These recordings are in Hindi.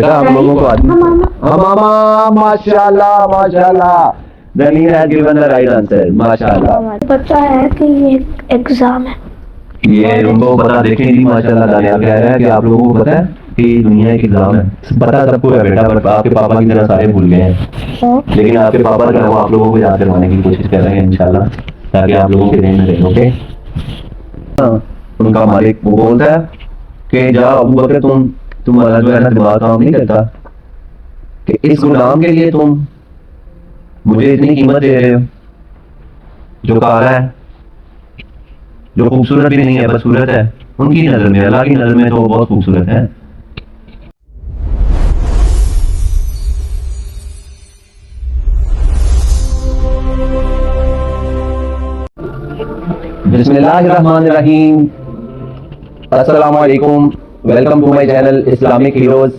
बेटा आप लोगों को आती हमामा माशाल्लाह माशाल्लाह द नीर has given the right answer माशाल्लाह। पता है कि ये एग्जाम है, ये उनको पता देखें जी माशाल्लाह। दानियाल कह रहा है कि आप लोगों को पता है कि दुनिया एक एग्जाम है। पता सबको है बेटा, पर आपके पापा की तरह सारे भूल गए हैं, लेकिन आपके पापा जो है वो आप लोगों को याद करवाने की कोशिश कर रहे हैं इंशाल्लाह, ताकि आप लोगों के ध्यान में रहे। ओके उनका मालिक वो बोलता है कि जाओ अबू बकर तुम्हारा जो है ना दिमाग काम नहीं करता कि इस गुलाम के लिए तुम मुझे इतनी कीमत दे रहे हो, जो काला है, जो खूबसूरत भी नहीं है बदसूरत है। उनकी नजर में, अल्लाह की नजर में तो बहुत खूबसूरत है। बिस्मिल्लाहिर्रहमानिर्रहीम, अस्सलाम वालेकुम, welcome to my channel Islamic heroes.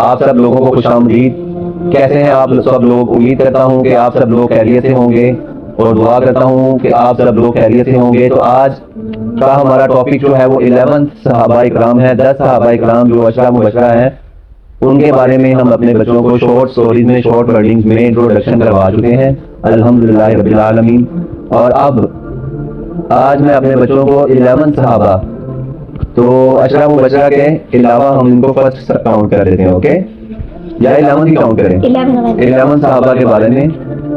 आप सब लोगों को खुशामदीद। कैसे हैं आप सब लोग? उम्मीद करता हूं कि आप सब लोग खैरियत से होंगे और दुआ करता हूं कि आप सब लोग खैरियत से होंगे। तो आज का हमारा टॉपिक जो है वो 11 सहाबा इकराम है। 10 सहाबा इकराम जो अशरा मुबशरा है, उनके बारे में हम अपने बच्चों को शॉर्ट स्टोरीज में, शॉर्ट वर्डिंग्स में इंट्रोडक्शन करवा चुके हैं अल्हम्दुलिल्लाह रब्बिल आलमीन। और अब आज मैं अपने बच्चों को 11 सहाबा, तो अशरा मुबशरा के अलावा हम इनको फर्स्ट काउंट कर देते हैं। ओके, या 11 ही काउंट करें? 11 सहाबा के बारे में,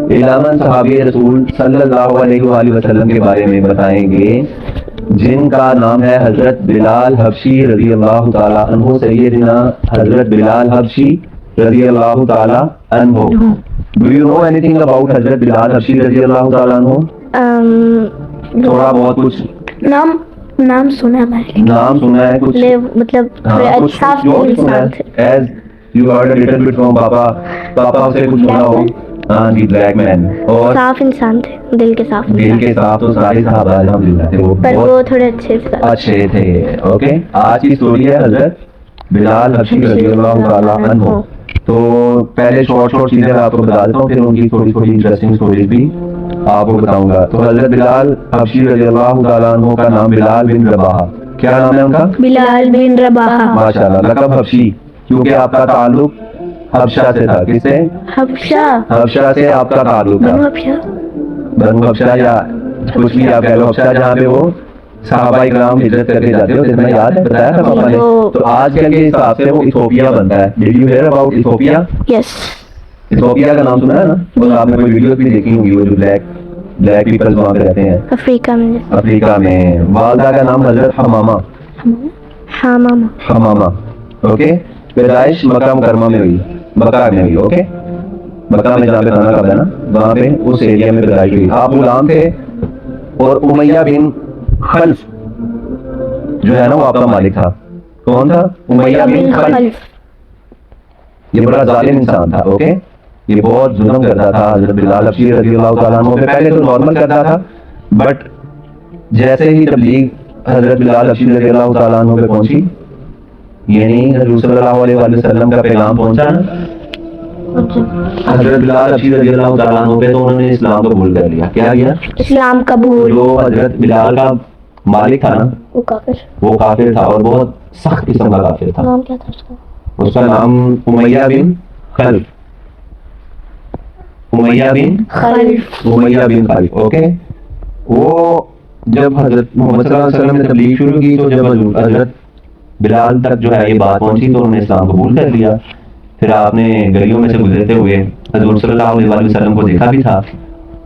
11 सहाबी रसूल सल्लल्लाहु अलैहि वसल्लम के बारे में बताएंगे, जिनका नाम है हजरत बिलाल हबशी रजी अल्लाह ताला अन्हु। सैयदना हजरत बिलाल हबशी रजी अल्लाह ताला अन्हु। Do you know anything about हजरत बिलाल हबशी रजी अल्लाह ताला अन्हु? थोड़ा बहुत कुछ नाम सुना है मैंने। नाम सुना है कुछ, मतलब कुछ साफ इंसान थे। As you heard a little bit from पापा से कुछ सुना हो। हाँ जी, ब्लैक मैन। और साफ इंसान थे, दिल के साफ तो सारे सहाबा अल्हम्दुलिल्लाह थे, पर वो थोड़े अच्छे थे। ओके, आज की स्टोरी है हजरत बिलाल हबशी रज़ियल्लाहु ताला अन्हु। तो पहले शॉर्ट चीजें आपको बता देता हूँ, फिर उनकी थोड़ी थोड़ी इंटरेस्टिंग स्टोरीज भी आपको बताऊंगा। तो हजरत बिलाल हबशी रज़ियल्लाहु ताला अन्हु का नाम बिलाल बिन रबाहा। क्या नाम है उनका? बिलाल बिन रबाहा। माशाल्लाह, लक़ब हबशी क्योंकि आपका ताल्लुक हबशा से था। किससे? हबशा से आपका ताल्लुक था। बनु हबशा या कुछ भी आप कह लो, हबशा जहाँ पे वो सहाबा इकराम हिजरत करके जाते हो, जितना याद है बताया था पापा ने। तो आजकल के हिसाब से वो इथोपिया बनता है। Did you here about Ethiopia? Yes, Ethiopia का नाम सुना है ना? और आपने कोई वीडियोस भी देखी होंगी, वो जो ब्लैक पीपल्स वहाँ पे रहते हैं अफ्रीका में। वालदा का नाम हजरत हमामा। ओके, पैदाइश मक्का मुकरमा में हुई, मक्का में हुई। ओके, मक्का में जहाँ पे खाना खाता है ना, वहाँ पे उस एरिया में पैदाइश हुई। आप गुलाम थे और उमैया बिन खल्फ जो है ना वो आपका मालिक था। कौन था? उमैया बिन खल्फ। ये बड़ा जालिम इंसान था। ओके, ये बहुत जुल्म करता था हजरत बिलाल हबशी रज़ियल्लाहु ताला अन्हु पे। पहले तो नॉर्मल करता था, बट जैसे ही तबलीग हजरत बिलाल हबशी रज़ियल्लाहु ताला अन्हु पे पहुंची, यानी हजूर सल्लल्लाहु अलैहि वसल्लम का पैगाम पहुंचा ना हजरत बिलाल हबशी रज़ियल्लाहु ताला अन्हु पे, तो उन्होंने इस्लाम कबूल कर लिया। क्या किया? इस्लाम कबूल। जो हजरत बिलाल का मालिक था ना, वो काफिर था और बहुत सख्त किस्म का काफिर था। नाम क्या था उसका? उसका नाम उमैया बिन खल्फ। उमैया बिन खल्फ। ओके, वो जब हजरत मोहम्मद सल्लल्लाहु अलैहि वसल्लम ने तबलीग शुरू की, तो जब हजरत बिलाल तक जो है ये बात पहुंची, तो उन्होंने इस्लाम कबूल कर लिया। फिर आपने गलियों में से गुजरते हुए हजूर सल्लल्लाहु अलैहि वसल्लम को देखा भी था,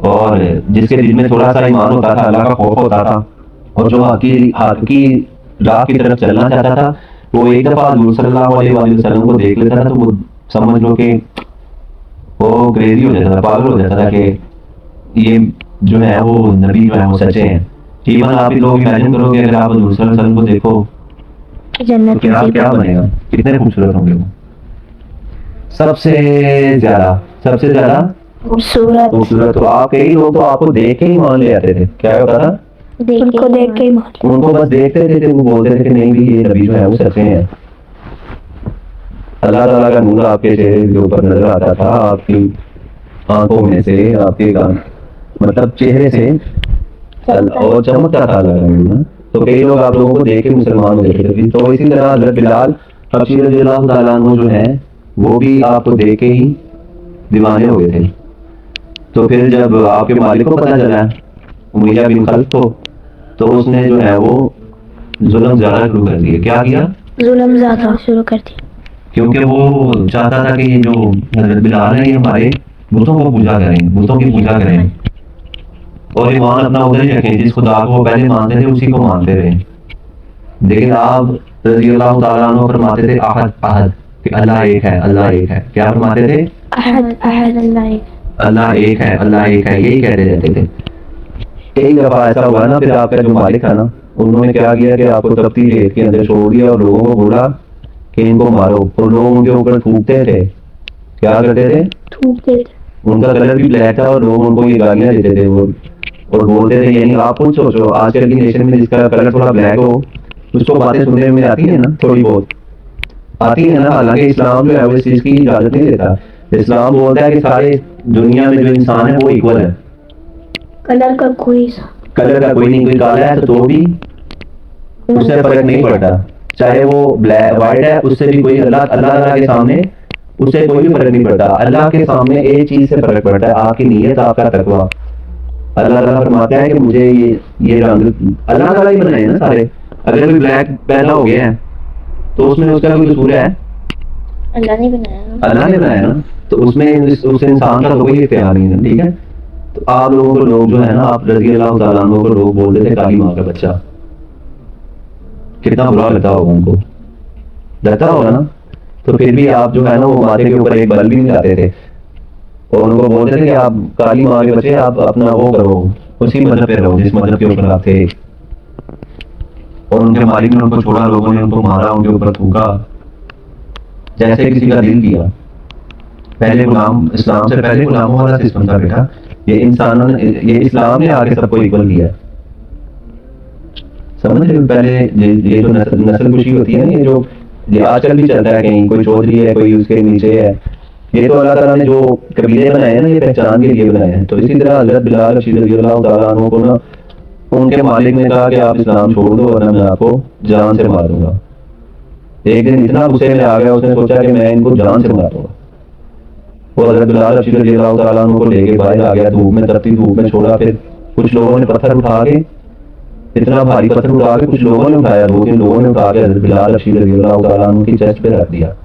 और जिसके दिल में थोड़ा सा ईमान होता था, अल्लाह का खौफ होता था, और जो हक की राह की तरफ चलना चाहता था, वो एक दफा हजूर सल्लल्लाहु अलैहि वसल्लम को देख लेता था, तो वो समझ लो कि वो क्रेजी हो जाता था, पागल हो जाता था कि ये जो है वो नबी जो है वो सच्चे हैं। इवन आप लोग इमेजिन करोगे अगर आप हजूर सल्लल्लाहु अलैहि वसल्लम को देखो, जन्नत तो क्या बनेगा, कितने खूबसूरत होंगे वो। सबसे ज्यादा खूबसूरत। तो आप कई लोग तो आपको देख के ही मान ले आते थे। क्या होता था? उनको देख के ही मान, उनको बस देखते थे, वो बोलते थे कि नहीं भी ये नबी जो है वो सच्चे हैं। अल्लाह ताला का नूर आपके चेहरे के ऊपर नजर आता था, आपकी आंखों में से, आपके मतलब चेहरे से, और चमकता था। तो कई लोग आप लोगों को देख के मुसलमान हो जाते थे। तो इसी तरह हजरत बिलाल हबशी रज़ियल्लाहु ताला अन्हु जो है वो भी आपको देख के ही दीवाने हो गए थे। तो फिर जब आपके मालिक को पता चला उमैया बिन खल्फ को, तो उसने जो है वो जुल्म ज्यादा शुरू कर दिए। क्या किया? जुल्म ज्यादा शुरू कर दी। क्योंकि वो चाहता था कि ये जो हजरत बिलाल है ये हमारे बुतों को पूजा करें, बुतों की पूजा करें और ईमान अपना उधर ही रखें, जिस खुदा को वो पहले मानते थे उसी को मानते रहे। लेकिन आप रज़ियल्लाहु ताला अन्हु फरमाते थे अहद अहद, कि अल्लाह एक है, अल्लाह एक है। क्या फरमाते थे? अहद अहद अल्लाह एक। अल्लाह एक है, अल्लाह एक है, यही कहते रहते थे। एक दफा ऐसा हुआ ना, फिर आपका जो मालिक था ना, उन्होंने क्या किया कि आपको तपती रेत के अंदर छोड़ दिया और लोगों को बोला कि इनको मारो, और लोग उनके ऊपर थूकते थे। क्या करते थे? थूकते थे। उनका कलर भी ब्लैक था और लोग उनको ये गालियां देते थे वो, और बोलते थे, यानी आप खुद सोचो आजकल की नेशन में जिसका कलर थोड़ा ब्लैक हो उसको बातें सुनने में आती है ना, थोड़ी बहुत आती है ना। हालांकि इस्लाम जो है वो इस चीज की इजाजत नहीं देता। इस्लाम बोलता है कि सारे दुनिया में जो इंसान है वो इक्वल है, कलर का कोई कलर का कोई नहीं, कोई काला है तो भी उससे फर्क नहीं पड़ता, चाहे वो ब्लैक वाइट है उससे भी कोई, अल्लाह अल्लाह के सामने उससे कोई भी फर्क नहीं पड़ता। अल्लाह के सामने एक चीज से फर्क पड़ता है, आपकी नीयत, आपका तकवा। अल्लाह ताला फरमाता है कि मुझे ये रंग अल्लाह ताला ही बनाए ना सारे। अगर कोई ब्लैक पैदा हो गया है तो उसमें उसका कोई कसूर है? अल्लाह ने बनाया ना। अल्लाह ने बनाया ना, तो उसमें उस इंसान का कोई इख्तियार नहीं है, ठीक है। तो आप लोगों को लोग जो है ना, आप रज़ियल्लाहु ताला अन्हु को लोग बोलते थे काली माँ का बच्चा, कितना बुरा लगता होगा उनको, लगता होगा ना। तो फिर भी आप जो है ना वो माथे के ऊपर एक बल भी नहीं लाते थे और उनको बोलते थे कि आप काली माँ के बच्चे, आप अपना वो करो, उसी मजहब पे रहो जिस मजहब के ऊपर आप थे। और उनके मालिक ने उनको छोड़ा, लोगों ने उनको मारा, उनके ऊपर थूका जैसे किसी का दिल किया। पहले गुलाम, इस्लाम से पहले गुलामों वाला सिस्टम था बेटा। ये इंसानों ने, ये इस्लाम ने आके सबको इक्वल किया, समझ रहे हो। पहले ये जो नस्ल कुशी होती है ना, ये आजकल भी चलता है, कहीं कोई चौधरी है, कोई उसके नीचे है, ये तो अल्लाह ताला ने जो कबीले बनाए हैं ना, ये पहचान के लिए बनाए हैं। तो इसी तरह हजरत बिलाल रज़ियल्लाहु ताला अन्हु को ना उनके मालिक ने कहा कि आप इस्लाम छोड़ दो वरना मैं आपको जान से मार दूंगा। एक दिन इतना गुस्से में आ गया, उसने सोचा कि मैं इनको जान से मार दूंगा। वो हजरत बिलाल रज़ियल्लाहु ताला अन्हु को लेके बाहर आ गया, धूप में, तपती धूप में छोड़ा। फिर कुछ लोगों ने पत्थर उठा के, इतना भारी पत्थर उठा के कुछ लोगों ने उठाया, 2-3 लोगों ने उठा के हजरत बिलाल रज़ियल्लाहु ताला अन्हु की चेस्ट पे रख दिया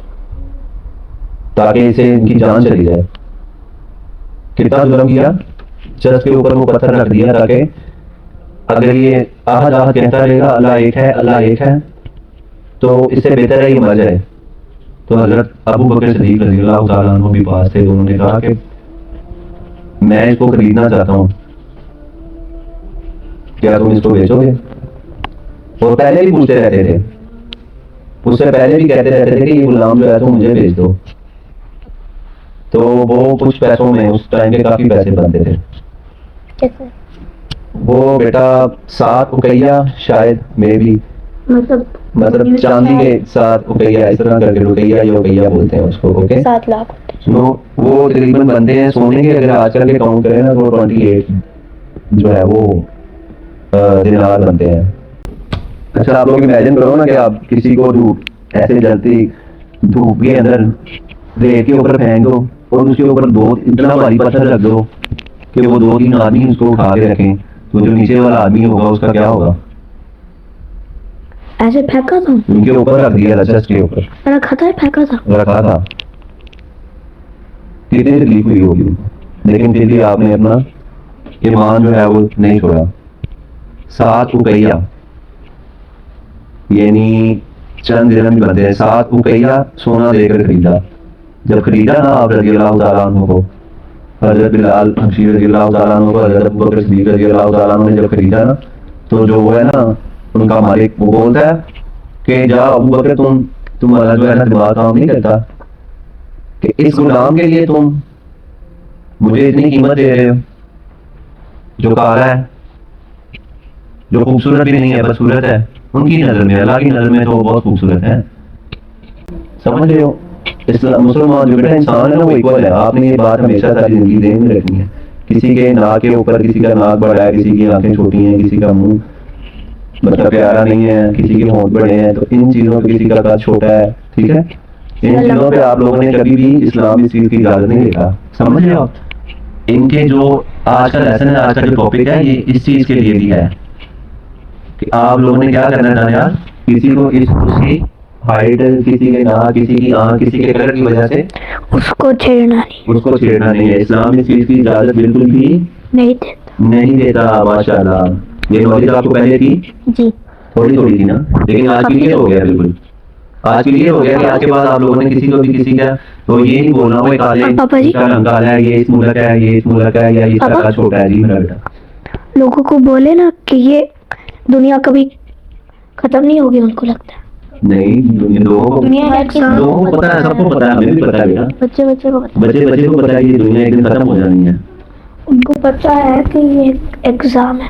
ताकि इसे इनकी जान चली जाए। कितना जुल्म किया, चेस्ट के ऊपर वो पत्थर रख दिया ताकि अगर ये आहद आहद कहता रहेगा अल्लाह एक है, अल्लाह एक है, तो इससे बेहतर है ये मर जाए। तो हजरत अबू बकर सिद्दीक रज़ियल्लाहु ताला अन्हु भी पास थे, उन्होंने कहा कि मैं इसको खरीदना चाहता हूँ, क्या तुम इसको बेचोगे? वो पहले भी पूछते रहते थे, उससे पहले भी कहते रहते थे कि ये गुलाम जो है तो मुझे बेच दो। तो वो कुछ पैसों में, उस टाइम के काफी पैसे बनते थे। कैसे? वो बेटा 7 उकैया शायद में भी, मतलब चांदी के 7 उकैया, इस तरह करके रुकैया या उकैया बोलते हैं उसको, ओके। 7 लाख होते हैं। वो तकरीबन बनते हैं सोने के, अगर आजकल के काउंट करें ना तो 28 जो है वो दिनार बनते हैं। अच्छा आप लोग इमेजिन करो ना कि आप किसी को धूप ऐसे जलती धूप के अंदर रेत के ऊपर फेंक दो और उसके ऊपर 2 इतना भारी पत्थर रख दो कि वो 2-3 आदमी उसको उठा के रखें, तो जो नीचे वाला आदमी होगा उसका क्या होगा? ऐसे फेंका था, उनके ऊपर रख दिया था, चेस्ट के ऊपर रखा था, फेंका था, रखा था। कितनी तकलीफ हुई होगी, लेकिन फिर भी आपने अपना ईमान जो है वो नहीं छोड़ा। 7 उकैया यानी चंद दिरहम भी बनते हैं। 7 उकैया सोना देकर खरीदा। जब खरीदा ना आप रज़ियल्लाहु ताला अन्हु को, हजरत बिलाल हबशी रज़ियल्लाहु ताला अन्हु को हजरत अबू बकर सिद्दीक रज़ियल्लाहु ताला अन्हु ने जब खरीदा ना, तो जो वो है ना उनका मालिक, वो बोलता है कि जा अबू बकर तुम्हारा जो है ना दिमाग काम नहीं करता कि इस गुलाम के लिए तुम मुझे इतनी कीमत दे रहे हो, जो काला है, जो खूबसूरत भी नहीं है, बदसूरत है। उनकी नजर में, अल्लाह की नजर में तो वो बहुत खूबसूरत है, समझ रहे हो। इस्लाम मुसलमान जो बेटा इंसान है ना वो इक्वल है। आपने ये बात हमेशा सारी जिंदगी ध्यान में रखनी है। किसी के नाक के ऊपर किसी का नाक बड़ा है, किसी की आंखें छोटी हैं, किसी का मुंह मतलब प्यारा नहीं है, किसी के होंठ बड़े हैं, तो इन चीजों पे किसी का कद छोटा है, ठीक है, इन चीजों पे आप लोगों ने कभी भी इस्लाम इस चीज की इजाजत नहीं देता, समझ रहे हो आप। इनके जो आज का लेसन है, आज का जो टॉपिक है, ये इस चीज के लिए भी है कि आप लोगों ने क्या करना है यार, किसी को इस उसकी हाइट, किसी के नाक, किसी की आंख, किसी के कलर की वजह से उसको छेड़ना नहीं, उसको छेड़ना नहीं है। इस्लाम इस चीज की इजाजत बिल्कुल भी नहीं देता। नहीं देता। माशाल्लाह, ये नॉलेज आपको पहले थी, जी थोड़ी थोड़ी थी ना, लेकिन आज क्लियर हो गया बिल्कुल। आज क्लियर हो गया कि आज के बाद आप लोगों ने किसी को भी किसी का तो ये नहीं बोलना वो काले पापा जी। इसका रंग काला है, ये इस मुल्क का है, ये इस मुल्क का है, या ये इसका पापा। छोटा है। जी मेरा बेटा, लोगों को बोले ना कि ये दुनिया कभी खत्म नहीं होगी, उनको लगता है नहीं लोगों को पता है, सबको पता है, हमें भी पता है बेटा, बच्चे बच्चे को पता बच्चे को पता है कि ये दुनिया एक दिन खत्म हो जानी है। उनको पता है कि ये एग्जाम है।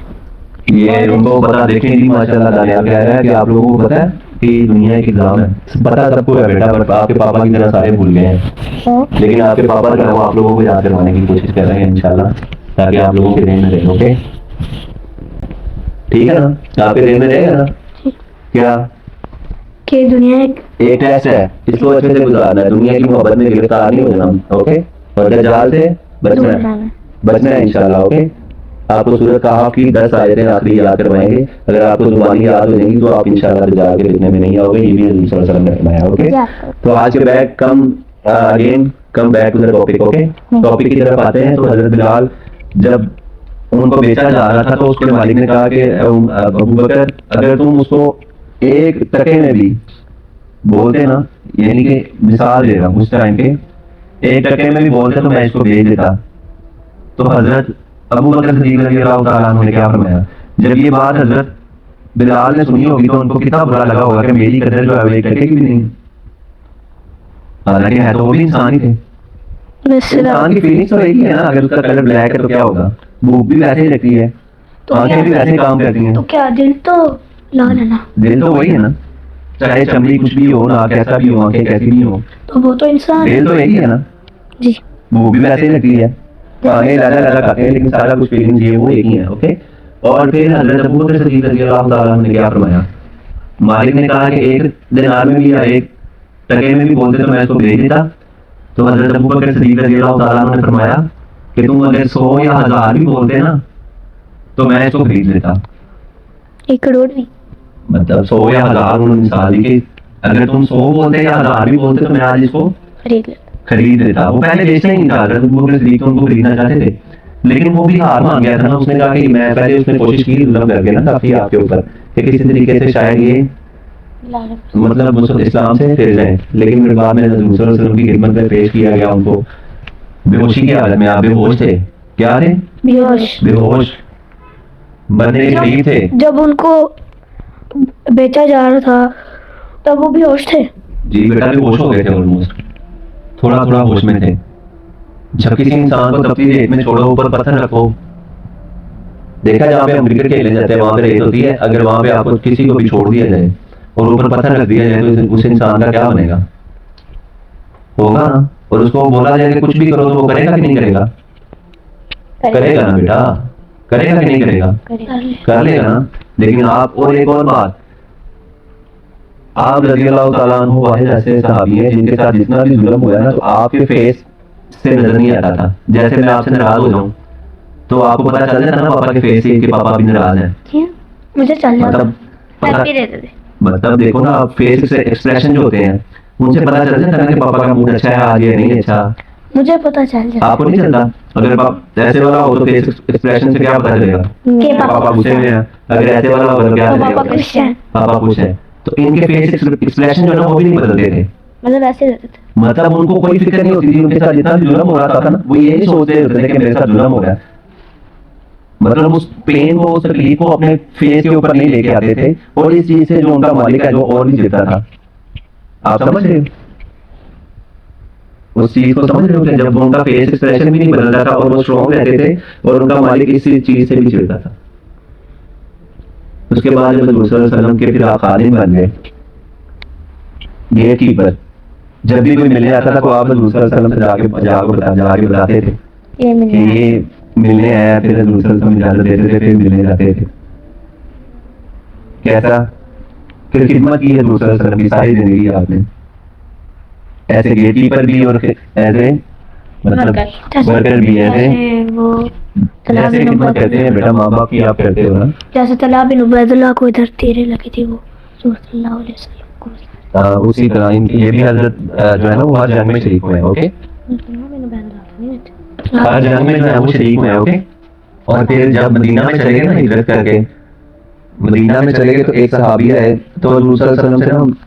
ये उनको पता, देखें जी माशाल्लाह दानिया कह रहा है कि आप लोगों को पता है कि दुनिया एक एग्जाम है, पता सबको है बेटा, पर आपके पापा की तरह सारे भूल गए हैं। लेकिन आपके पापा जो है वो आप लोगों को याद करवाने की कोशिश कर रहे हैं इंशाल्लाह, ताकि आप लोगों के रेंज में रहे। ओके, ठीक है ना, आपके रेंज में रहेगा ना। क्या कि दुनिया एक टेस्ट है, इसको अच्छे से गुजारना है, दुनिया की मोहब्बत में गिरफ्तार नहीं होना। ओके, और दज्जाल से बचना है इंशाल्लाह। ओके, आपको सूरत कहाफ की 10 आयतें आखिरी याद करवाएंगे। अगर आपको जुबानी याद हो जाएंगी तो आप इंशाल्लाह दज्जाल के फितने में नहीं आओगे, ये भी हज़रत सल्लल्लाहु अलैहि वसल्लम ने फरमाया। ओके, तो आज के back come back to the topic. Okay, topic की तरफ आते हैं। तो हजरत बिलाल जब उनको बेचा जा रहा था तो उसके मालिक ने कहा कि अबू बकर, अगर तुम उसको एक टके में भी बोलते ना, यानी कि मिसाल दे रहा हूं, उस टाइम पे एक टके में भी बोलते तो मैं इसको भेज देता। तो हजरत अबू बकर सिद्दीक़ रज़ियल्लाहु ताला अन्हु ने क्या फरमाया, जब ये बात हजरत बिलाल ने सुनी होगी तो उनको कितना बुरा लगा होगा कि मेरी कदर जो है वो एक टके की भी नहीं। हालांकि है तो वो भी इंसान ही थे, इंसान की फीलिंग्स तो एक ही है ना। अगर उसका कलर ब्लैक है तो क्या होगा, भूख भी वैसे ही लगती है, आंखें भी वैसे ही काम करती हैं। तो क्या दिल तो लाल है ना, दिल तो वही है ना, चाहे चमड़ी कुछ भी हो ना, कैसा भी हो, आंखें कैसी भी हो, तो वो तो इंसान है। दिल तो यही है ना। जी, भूख भी वैसे ही लगती है, आगे लाला खाते हैं, लेकिन सारा कुछ फीलिंग्स ये वो एक ही है। ओके, और फिर हजरत अबू बकर सिद्दीक़ रज़ियल्लाहु ताला अन्हु ने क्या फरमाया, मालिक ने कहा कि एक दिनार में भी या एक टके में भी बोलते तो मैं इसको भेज देता। तो हजरत अबू बकर सिद्दीक़ रज़ियल्लाहु ताला अन्हु ने फरमाया कि तुम अगर 100 या 1000 भी बोलते ना तो मैं इसको खरीद लेता। 1 करोड़ भी, मतलब 100 या 1000 उन्होंने मिसाल दी कि अगर तुम 100 बोलते या 1000 भी बोलते तो मैं आज इसको खरीद लेता। वो पहले बेचना ही नहीं था, हजरत अबू बकर सिद्दीक़ उनको खरीदना चाहते थे, लेकिन वो भी हार मान गया था ना। उसने कहा कि मैं पहले, उसने कोशिश की जुल्म करके ना काफी आपके ऊपर कि किसी तरीके से शायद ये मतलब मुस्लिम इस्लाम से फिर जाए, लेकिन फिर बाद में हज़रत सल्लल्लाहु अलैहि वसल्लम की खिदमत में पेश किया गया उनको बेहोशी की हालत में। आप बेहोश थे, क्या थे, बेहोश मरने के करीब थे। जब उनको बेचा जा रहा था तब वो भी होश थे। जी बेटा, बेहोश हो गए थे, ऑलमोस्ट थोड़ा थोड़ा होश में थे। जब किसी इंसान को तपती रेत में छोड़ो, ऊपर पत्थर रखो, देखा जहाँ पे हम क्रिकेट खेलने जाते हैं वहां पे रेत होती है, अगर वहां पे आपको किसी को भी छोड़ दिया जाए और ऊपर पत्थर रख दिया जाए तो उस इंसान का क्या बनेगा, होगा ना। और उसको बोला जाए कि कुछ भी करो तो वो करेगा कि नहीं करेगा, करेगा ना बेटा, करेगा कि नहीं करेगा, कर लेगा ना। लेकिन आप, और एक और बात, आप रज़ियल्लाहु ताला अन्हु वाहिद ऐसे सहाबी हैं जिनके साथ जितना भी जुल्म हुआ ना तो आपके फेस से नजर नहीं आता था। जैसे मैं आपसे नाराज हो जाऊं तो आपको पता चल जाता ना पापा के फेस से कि पापा भी नाराज हैं। मुझे चल जाता, मतलब देखो ना, फेस एक्सप्रेशन जो होते हैं उनसे पता चल जाता है कि पापा का मूड अच्छा है आज या नहीं अच्छा, मुझे पता चल जाता। आपको नहीं चलता। अगर पाप ऐसे वाला हो तो फेस एक्सप्रेशन से क्या पता चलेगा कि पापा गुस्से में है, अगर ऐसे वाला हो तो क्या पापा चलेगा, खुश है, पापा खुश है। तो इनके फेस एक्सप्रेशन जो है ना वो भी नहीं बदलते थे, मतलब ऐसे रहते थे। मतलब उनको कोई फिक्र नहीं होती थी। उनके साथ जितना भी जुल्म हो रहा था ना, वो ये नहीं सोचते होते थे कि मेरे साथ जुल्म हो रहा है, मतलब उस पेन को, उस तकलीफ को अपने फेस के ऊपर नहीं लेके आते थे, और इस चीज से जो उनका मालिक है जो और नहीं जीता था। आप समझ रहे हो उस चीज को, समझ रहे हो कि जब उनका फेस एक्सप्रेशन भी नहीं बदलता था और वो स्ट्रॉन्ग रहते थे और उनका मालिक इस चीज से भी चिढ़ता था। उसके बाद जब हज़रत सल्लल्लाहु अलैहि वसल्लम के फिर आप खादिम बन गए, गेट कीपर, जब भी कोई मिलने आता था तो आप हज़रत सल्लल्लाहु अलैहि वसल्लम से जाके बताते थे कि ये मिलने आया, फिर हज़रत सल्लल्लाहु अलैहि वसल्लम इजाजत देते थे, फिर मिलने जाते थे। कैसा फिर खिदमत की है हज़रत सल्लल्लाहु अलैहि वसल्लम की सारी जिंदगी आपने, ऐसे गेट कीपर भी और ऐसे मतलब वर्कर भी ऐसे जैसे वो तला जैसे बिन खिदमत करते हैं बेटा, माँ बाप की आप करते हो ना। जैसे तला बिन उबैदुल्लाह को इधर तीरे लगी थी, वो सल्लल्लाहु अलैहि वसल्लम को। उसी तरह इनकी ये भी हजरत जो है ना वो हर जंग में शरीक हुए हैं। ओके, तला बिन उबैदुल्लाह नहीं थे। हर जंग में जो है वो शरीक हुए हैं। ओके, और फिर जब मदीना में चले गए ना हिजरत करके, मदीना में चले गए तो एक सहाबी आए, तो हजूर सल्लल्लाहु अलैहि वसल्लम से ना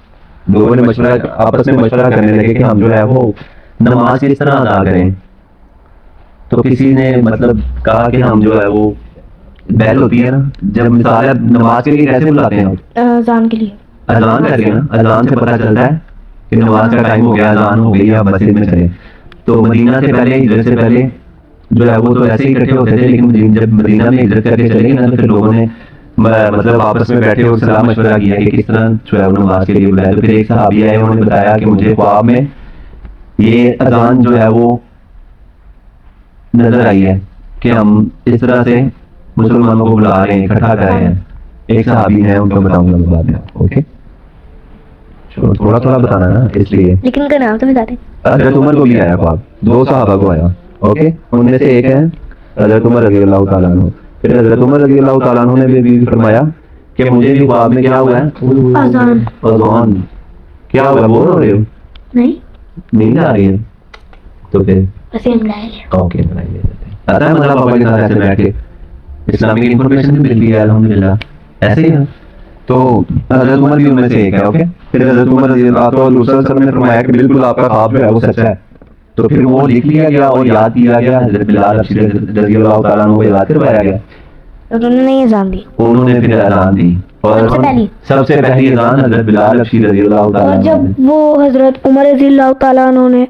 लोगों ने मशवरा आपस में मशवरा करने लगे कि हम जो है वो नमाज किस तरह अदा करें। तो किसी ने मतलब कहा कि हम जो है वो बैल होती है ना, जब मिसाल है नमाज के लिए कैसे बुलाते हैं आप, अजान के लिए अजान करके ना, अजान से पता चलता है कि नमाज का टाइम हो गया, अजान हो गई, आप मस्जिद में चले। तो मदीना से पहले, हिजरत से पहले जो है वो तो ऐसे ही इकट्ठे होते थे, लेकिन जब मदीना में हिजरत करके चले गए ना तो फिर लोगों ने मतलब आपस में बैठे और सलाह मशवरा किया कि किस तरह जो है वो नमाज के लिए बुलाए। तो फिर एक सहाबी आए, उन्होंने बताया कि मुझे ख्वाब में ये अजान जो है वो नजर आई है कि हम इस तरह से मुसलमानों को बुला रहे हैं, इकट्ठा कर रहे हैं। एक सहाबी है, उनको बताऊंगा मैं बाद में। ओके, थोड़ा थोड़ा बताना ना इसलिए। लेकिन उनका नाम तो बता दें। हजरत उमर को भी आया ख्वाब, दो सहाबा को आया। ओके, उनमें से एक है हजरत उमर रज़ी अल्लाह तआला अन्हु। फिर हजरत उमर रज़ी अल्लाह तआला अन्हु ने भी फरमाया कि मुझे भी ख्वाब में क्या हुआ है, अजान। अज़ान। क्या हुआ, बोर हो रहे हो, नहीं, नींद आ रही है? तो फिर बस ये मिलाए ले। ओके, बनाइए देते हैं। आता है मतलब पापा के साथ ऐसे बैठ के इस्लामिक इंफॉर्मेशन भी मिल रही है अल्हम्दुलिल्लाह, ऐसे ही है। तो हजरत उमर भी उनमें से एक है। ओके, फिर हजरत उमर रज़ी अल्लाह तआला ने फरमाया कि बिल्कुल आपका ख्वाब जो है वो सच है। तो फिर वो लिख लिया गया और याद किया गया, हजरत बिलाल हबशी रज़ी अल्लाह तआला अन्हु को याद करवाया गया। उन्होंने ये अजान दी। उन्होंने फिर अजान दी और सबसे पहली अजान हजरत बिलाल हबशी रज़ी अल्लाह तआला और अन्हु जब ने। वो हजरत उमर रज़ी अल्लाह तआला अन्हु ने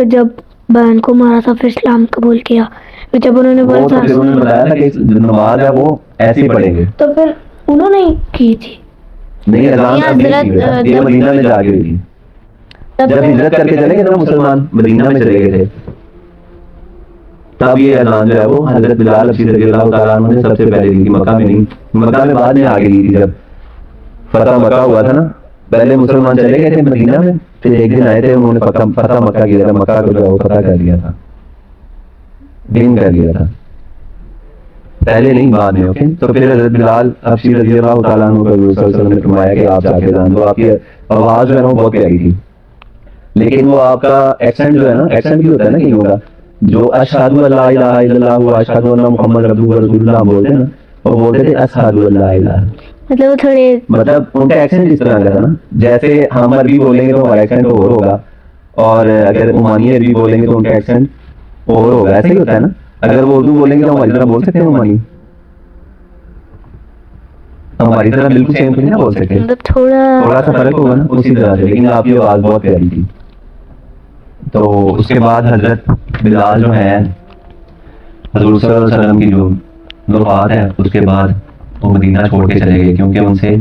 जब बहन को मारा था, फिर इस्लाम कबूल किया, फिर जब उन्होंने वो तो फिर उन्होंने बताया था कि जो नमाज है वो ऐसे ही पढ़ेंगे। तो फिर उन्होंने ही की थी। नहीं, अजान तब नहीं की बेटा, ये मदीना में जाके हुई थी। जब हिजरत करके चले गए ना मुसलमान, मदीना में चले गए थे, तब ये अजान जो है वो हजरत बिलाल हबशी रज़ी अल्लाह तआला अन्हु ने सबसे पहले दी थी। मक्का में नहीं, मक्का में बाद में आगे दी थी, जब फतह मक्का हुआ था ना। पहले मुसलमान चले गए थे मदीना में, फिर एक दिन आए थे, उन्होंने फतह मक्का किया था, मक्का को जो है वो फतह कर दिया था, दिन कर दिया था, पहले नहीं बाद में। ओके, तो फिर हजरत बिलाल हबशी रज़ी अल्लाह तआला अन्हु को रसूल सल्लल्लाहु अलैहि वसल्लम ने फरमाया कि आप जाके जान दो। आपकी आवाज जो है ना वो बहुत प्यारी थी, लेकिन वो आपका एक्सेंट जो है ना, एक्सेंट भी होता है ना कईयों का, जो अशहदु अल्ला इलाहा इल्लल्लाह व अशहदु अन्ना मुहम्मद अब्दुहु व रसूलुल्लाह बोलते हैं ना, वो बोलते थे अशहदु अल्ला इलाहा, मतलब वो थोड़े मतलब उनका एक्सेंट इस तरह का था ना। जैसे हम अरबी बोलेंगे तो हमारा एक्सेंट और होगा, और अगर ओमानी अरबी बोलेंगे तो उनका एक्सेंट और होगा, ऐसे ही होता है ना। अगर वो उर्दू बोलेंगे तो हमारी तरह बोल सकते हैं ओमानी, हमारी तरह बिल्कुल सेम तो नहीं ना बोल सकते, मतलब थोड़ा सा फर्क होगा ना उसी तरह से। लेकिन आपकी आवाज बहुत प्यारी थी। तो उसके बाद हजरत बिलाल जो है, हजूर सल्लल्लाहु अलैहि वसल्लम की जो वफात है उसके बाद वो मदीना छोड़ के चले गए, क्योंकि उनसे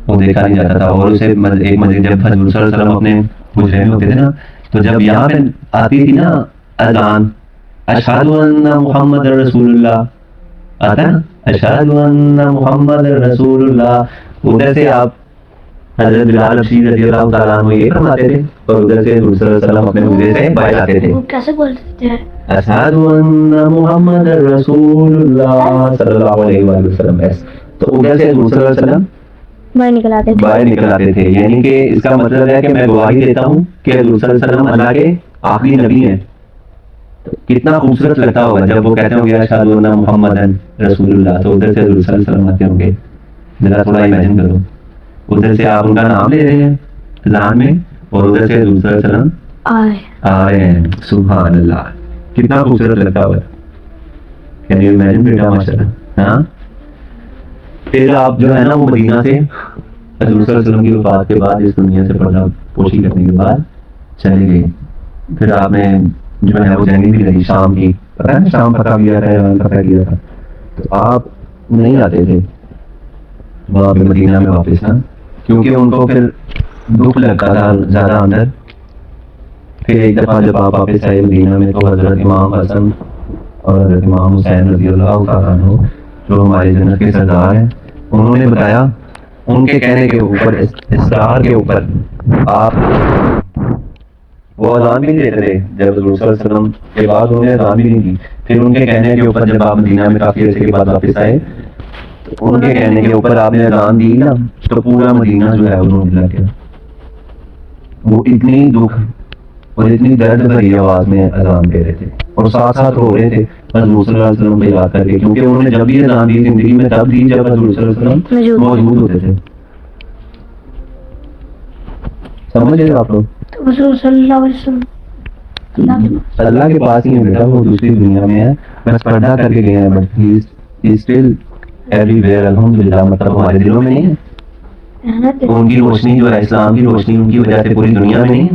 वो देखा नहीं जाता था। और उसे एक मस्जिद जब हजूर सल्लल्लाहु अलैहि वसल्लम अपने हुजरे में होते थे ना, तो जब यहाँ पे आती थी ना अजान, अशहदु अन्ना मुहम्मद रसूलुल्लाह आता है ना, अशहदु अन्ना मुहम्मद रसूलुल्लाह, उधर से आप हजरत बिलाल हबशी रज़ी अल्लाह तआला अन्हु ये फरमाते थे, और उधर से हजूर सल्लल्लाहु अलैहि वसल्लम अपने हुजरे से बाहर आते थे। वो कैसे बोलते थे? अशहदु अन्ना मुहम्मद रसूलुल्लाह सल्लल्लाहु अलैहि वसल्लम। तो उधर से हजूर सल्लल्लाहु अलैहि वसल्लम बाहर निकल आते थे। यानी कि इसका मतलब है कि मैं गवाही देता हूँ कि हजूर सल्लल्लाहु अलैहि वसल्लम अल्लाह के आखिरी नबी हैं। तो कितना खूबसूरत लगता होगा जब वो कहते होंगे अशहदु अन्ना मुहम्मदन रसूलुल्लाह, तो उधर से हजूर सल्लल्लाहु अलैहि वसल्लम आते होंगे। जरा थोड़ा इमेजिन करो, उधर से आप उनका नाम ले रहे हैं अज़ान में, और उधर से हजूर सल्लल्लाहु अलैहि वसल्लम आ रहे हैं। सुभान अल्लाह, कितना खूबसूरत लगता होगा। कैन यू इमेजिन बेटा, माशाल्लाह। हाँ, फिर आप जो है ना वो मदीना से हजूर सल्लल्लाहु अलैहि वसल्लम की वफात के बाद, इस दुनिया से पर्दा पोशी करने के बाद चले गए। फिर आपने जो है वो जंग भी लगी शाम की, पता है ना, शाम फतह किया था, ईरान फतह किया था। तो आप नहीं आते थे वहाँ पे मदीना में वापस ना, क्योंकि उनको फिर दुख लगता था ज्यादा अंदर। फिर एक दफा जब आप वापस आए मदीना में, तो हजरत इमाम हसन और हजरत इमाम हुसैन रज़ी अल्लाह तआला अन्हु, जो हमारे जन्नत के सरदार हैं, उन्होंने बताया, उनके कहने के ऊपर, इसरार के ऊपर आप वो अजान भी नहीं देते थे जब हज़रत सल्लल्लाहु अलैहि वसल्लम के बाद उन्होंने अजान भी नहीं दी। फिर उनके कहने के ऊपर जब आप मदीना में काफी अर्से के बाद वापस आए तो उनके कहने के ऊपर आपने अजान दी ना, तो पूरा मदीना जो है उन्होंने लग गया। वो इतनी दुख और इतनी दर्द भरी आवाज में अजान दे रहे थे और साथ साथ रो रहे थे हज़रत सल्लल्लाहु अलैहि वसल्लम पे याद करके, क्योंकि उन्होंने जब भी अजान दी जिंदगी में तब दी जब हज़रत सल्लल्लाहु अलैहि वसल्लम मौजूद होते थे। समझ रहे हो आप लोग? तो हुजूर सल्लल्लाहु अलैहि वसल्लम अल्लाह के पास ही है बेटा, वो दूसरी दुनिया में है, बस पर्दा करके गए हैं, but he is still everywhere अल्हम्दुलिल्लाह। मतलब हमारे दिलों में नहीं है, तो उनकी रोशनी जो है, इस्लाम की रोशनी उनकी वजह से पूरी दुनिया में नहीं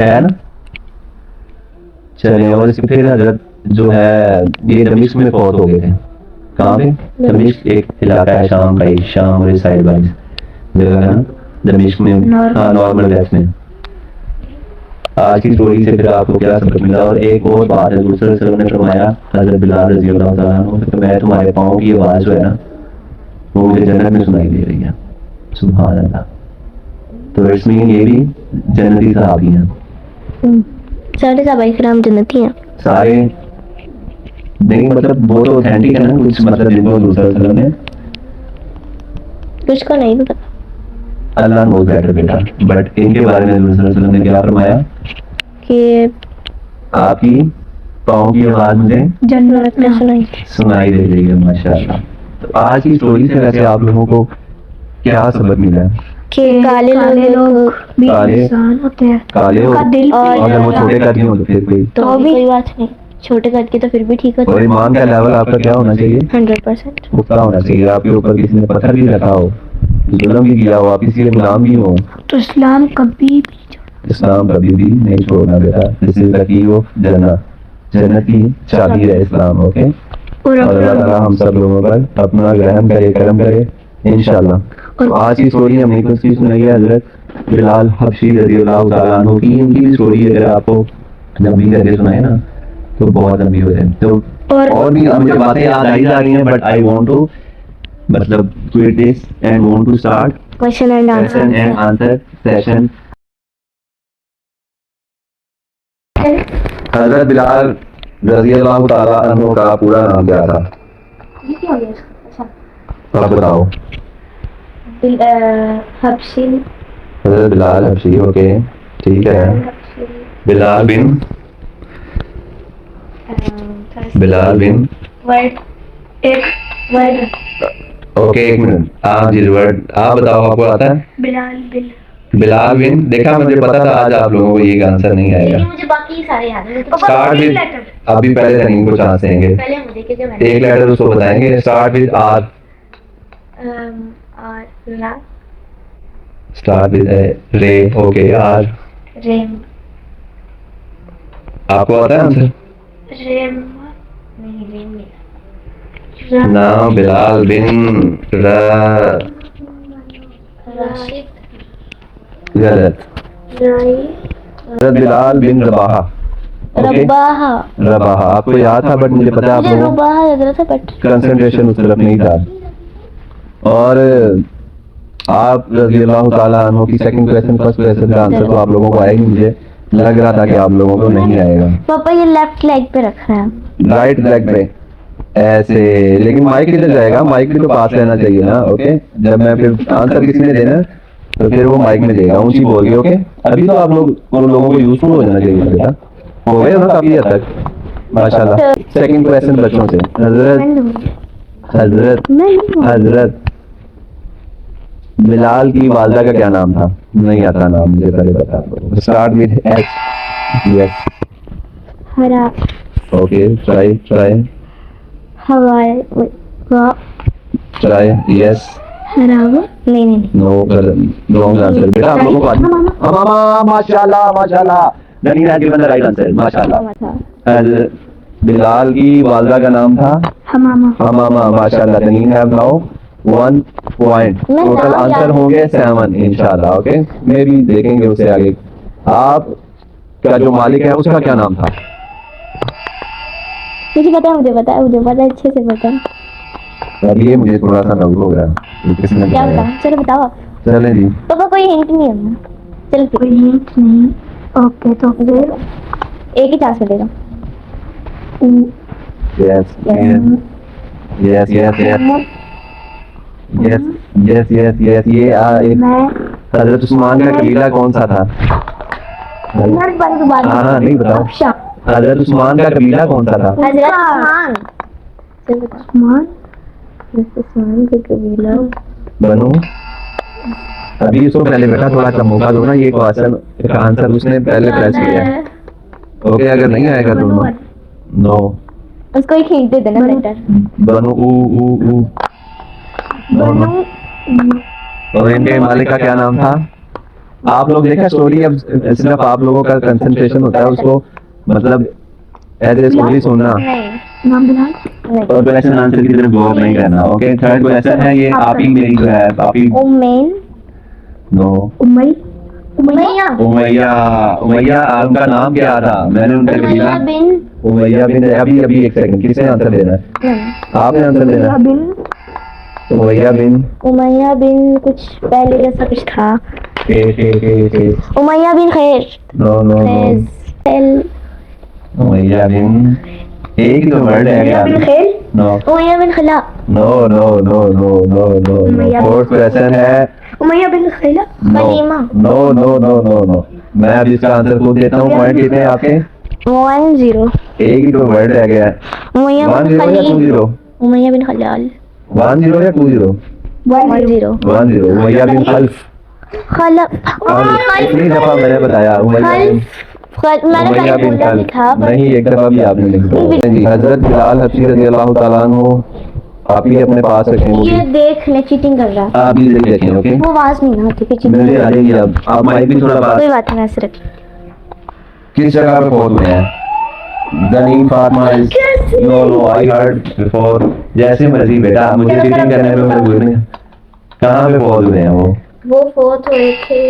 है ना। चले, और इसके फिर हजरत जो है ये दमिश्क में फौत हो गए थे। कहाँ पे? दमिश्क एक इलाका है शाम का, शाम और इस साइड वाली जगह है ना, दमिश्क में। हाँ, नॉर्मल वेस्ट में। आज की स्टोरी से फिर आपको क्या सबक मिला? और एक और बात है, दूसरे सल्लल्लाहु अलैहि वसल्लम ने फरमाया हज़रत बिलाल रज़ी अल्लाह तआला अन्हु कि मैं तुम्हारे पाँव की आवाज़ जो है ना वो मुझे जन्नत में सुनाई दे रही है। सुभान अल्लाह। तो इसमें ये भी जन्नती सहाबी हैं। सारे सहाबाए किराम जन्नती हैं सारे नहीं, मतलब वो तो ऑथेंटिक है ना, कुछ मतलब जिनको दूसरे वसल्लम ने, कुछ का नहीं पता। अल्लाह नोज बेटर बेटा। बट इनके बारे में दूसरे वसल्लम ने क्या फरमाया कि आपकी पाँव की आवाज़ मुझे जन्नत में सुनाई दे रही है। माशाअल्लाह। तो आज की स्टोरी से वैसे आप लोगों को क्या सबक मिला है? कि काले लोग भी काले इंसान होते हैं, काले उनका दिल और अगर वो छोटे कर दिए हो तो फिर कोई तो भी कोई बात नहीं, छोटे करके तो फिर भी ठीक होता और है। ईमान का लेवल आपका क्या होना चाहिए? 100%। पुख्ता होना चाहिए। आपके ऊपर किसी ने पत्थर भी रखा हो, जुल्म भी किया हो, आप किसी के गुलाम भी हो, तो इस्लाम कभी भी इस्लाम कभी भी नहीं छोड़ना बेटा। This is the key of जन्नत। जन्नत की चाबी है इस्लाम। ओके, और अल्लाह ताला हम सब लोगों पर अपना रहम करे, करम करे इंशाल्लाह। तो आज की स्टोरी हमने कुछ चीज सुनाई है हजरत बिलाल हबशी रज़ियल्लाहु ताला अन्हु की। इनकी भी स्टोरी अगर आपको लंबी करके सुनाए ना तो बहुत लंबी हो जाए। तो और भी मुझे बातें याद आई जा रही हैं, बट आई वांट टू मतलब quit this and want to start question and answer session. हजरत बिलाल रज़ियल्लाहु ताला अन्हु का पूरा नाम क्या था? आप बताओ। हबशी। हजरत बिलाल हबशी। ओके, ठीक है। बिलाल बिन वर्ड, एक वर्ड। ओके, एक मिनट। आप जिस वर्ड आप बताओ, आपको आता है? बिलाल बिन। देखा, मुझे पता था आज आप लोगों को ये आंसर नहीं आएगा। मुझे बाकी सारे याद हैं। स्टार्ट विद, अभी पहले रनिंग को चांस देंगे। पहले मुझे क्योंकि मैंने एक लेटर उसको बताएंगे। Start with R. रा, स्टार्ट विद रे। Okay, R. रेम, आपको आता है आंसर? रेम नहीं, रेम नहीं। नाम बिलाल बिन राशिद, गलत। हजरत बिलाल बिन रबाहा। ओके, रबाहा। रबाहा आपको याद था, बट मुझे पता है आप मुझे लोगों रबाहा याद रहा था, बट कंसंट्रेशन उस तरफ नहीं था। और आप रज़ियल्लाहु ताला अन्हु की सेकंड क्वेश्चन फर्स्ट क्वेश्चन का आंसर तो आप लोगों को आएगा। मुझे लग रहा था कि आप लोगों को नहीं आएगा। पापा ये लेफ्ट लेग पे रख रहा है। राइट लेग पे ऐसे, लेकिन माइक किधर जाएगा? माइक भी तो पास रहना चाहिए ना। ओके, जब मैं फिर आंसर किसी ने देना तो फिर वो माइक में देगा, ऊंची बोल के। ओके, अभी तो आप लोग उन लोगों को यूजफुल हो जाना चाहिए बेटा। हो गए ना काफी हद तक माशाल्लाह। सेकंड क्वेश्चन बच्चों से। हजरत बिलाल की वालदा का क्या नाम था? नहीं आता नाम मुझे, पहले बता दो। Start with H. यस, हरा, ओके, ट्राई हवाए, ट्राई। यस, हरावा, नहीं, नो, रॉन्ग आंसर बेटा। आप लोगों को मामा माशाल्लाह माशाल्लाह, Nani has given the right answer माशाल्लाह। बिलाल की वालदा का नाम था हमामा। माशाल्लाह, Nani have now 1 point. Total answer होंगे 7 इंशाल्लाह। ओके, मैं भी देखेंगे उसे आगे। आप का जो मालिक है उसका क्या नाम था? मुझे पता है, अच्छे से पता है। अब ये मुझे थोड़ा सा डाउट हो गया, किसने क्या बताया? बताऊं? चलो बताओ। चलें जी। पापा कोई हिंट नहीं है ना? चलो कोई हिंट नहीं। ओके तो फिर एक ही चांस मिलेगा। Yes yes yes yes yes yes yes ये मैं हजरत उस्मान का कबीला कौन सा था? हाँ नहीं बताओ। अच्छा हजरत उस्मान का कबीला कौन सा था? हजरत उस्मान। उस्मान उस्मान का कबीला बनू अभी उसको पहले बेटा थोड़ा सा मौका दो ना, ये क्वेश्चन का आंसर उसने पहले प्रेस किया है। ओके अगर नहीं आएगा तो नो। उसको एक हिंट दे देना लेटर। बनू ऊ बनू और इनके मालिक का क्या नाम था? आप लोग देखा स्टोरी, अब सिर्फ आप लोगों का कंसंट्रेशन होता है उसको मतलब एज ए स्टोरी सुनना नहीं नाम बिलाल नहीं। और क्वेश्चन आंसर की तरफ गौर नहीं करना। ओके थर्ड क्वेश्चन है ये आपी मेरी जो है आपी उम्मैन नो उम्मई उमैया उमैया उनका नाम क्या था? मैंने उनका उमैया लिखा बिन उमैया बिन। अभी अभी एक सेकंड, किसने आंसर देना है? नहीं। आपने आंसर देना है। बिन उमैया बिन कुछ पहले जैसा कुछ था। के Umayya bin Khair no no no खैज उमैया बिन एक तो वर्ड है यार। नो उमैया बिन खिला no no no no no no Umayya bin- fourth question है उमैया बिन खैला खलीमा। No no no no no मैं अब इसका आंसर खुद देता हूँ। पॉइंट कितने हैं आपके? 1-0। एक ही तो वर्ड रह गया है। उमैया 1 बिन 0 या 2 खलील 0? उमैया बिन खलाल 1 0 या 2 0? 1-0 1 0 उमैया बिन खल्फ। खलफ कितनी दफा मैंने बताया उमैया बिन मैंने उमैया पहले बिन बोला भी खल्फ? था नहीं एक दफा भी आपने लिख दिया जी। हजरत बिलाल हबशी रज़ियल्लाहु ताला अन्हु आप ही अपने पास रखें वो ये भी। देख ले चीटिंग कर रहा है। आप ही देख रखें ओके। वो आवाज नहीं ना आती कि चीटिंग मुझे आ जाएगी अब आप माइक भी थोड़ा बात। कोई बात नहीं ऐसे रख। किस जगह पे पहुंच गए हैं? Janeen Fatima no no I heard before. जैसे मर्जी बेटा मुझे चीटिंग करने में मजबूर नहीं। कहाँ पे पहुंच गए हैं वो फोर्थ हुए थे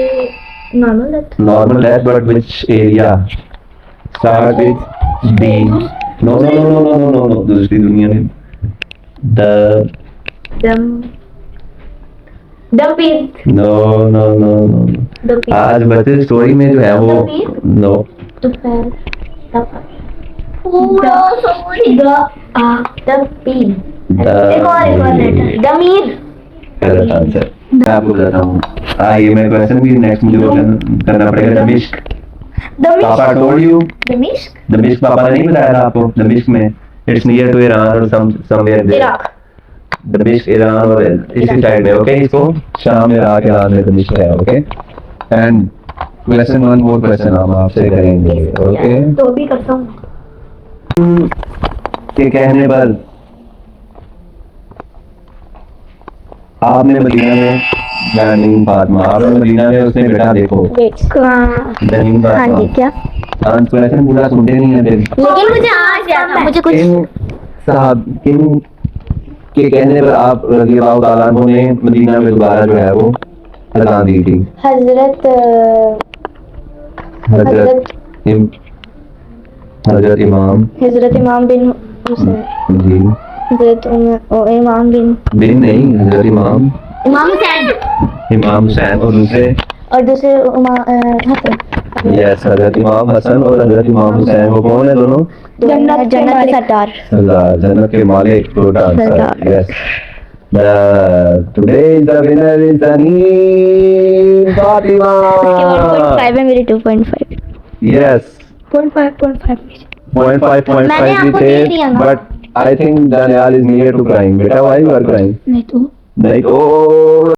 normal death. Normal death but which area start with D? No no no no no no no दूसरी दुनिया में द दम दमपीर नो नो नो नो दमपीर आज बच्चे स्टोरी में जो है वो नो दोपहर पूरा सॉरी दमपीर एक और लेटर दमीर। गलत आंसर। मैं आपको बताता हूँ। आइए मैं क्वेश्चन भी नेक्स्ट मुझे वो करना पड़ेगा। दमिश्क पापा टोल्ड यू दमिश्क दमिश्क पापा ने नहीं बताया था आपको? दमिश्क में इट्स नियर टू ईरान और समवेयर देयर। इराक दमिश्क ईरान और इसी साइड में ओके। इसको शाम में इराक ईरान में दमिश्क है okay. And question one more question हम आपसे करेंगे ओके। तो भी करता हूँ। के कहने पर आपने मदीना में जनीन फातिमा आपने मदीना में उसने बेटा देखो वेट जनीन हाँ जी फातिमा। क्या क्वेश्चन पूरा सुनते नहीं है फिर। लेकिन मुझे आज याद है मुझे कुछ किन साहब किन के कहने पर आप रज़ियल्लाहु ताला अन्हु ने मदीना में दोबारा जो है वो अज़ान दी थी? हजरत हजरत इमाम बिन हुसैन जी हजरत इमाम बिन नहीं हजरत इमाम हुसैन इमाम हुसैन और दूसरे हसन यस हजरत इमाम हसन और हजरत इमाम हुसैन। वो कौन है दोनों? जन्नत के सरदार सरदार जन्नत के मालिक। Good answer Sardar. Yes. Today the winner is Janeen Fatima. 1.5 है मेरी 2.5 Yes. 0.5 0.5 मैंने आपको भी दे थे दिया ना। but I think Daniel is near to crying. बेटा why you are crying? नहीं तो नहीं ओ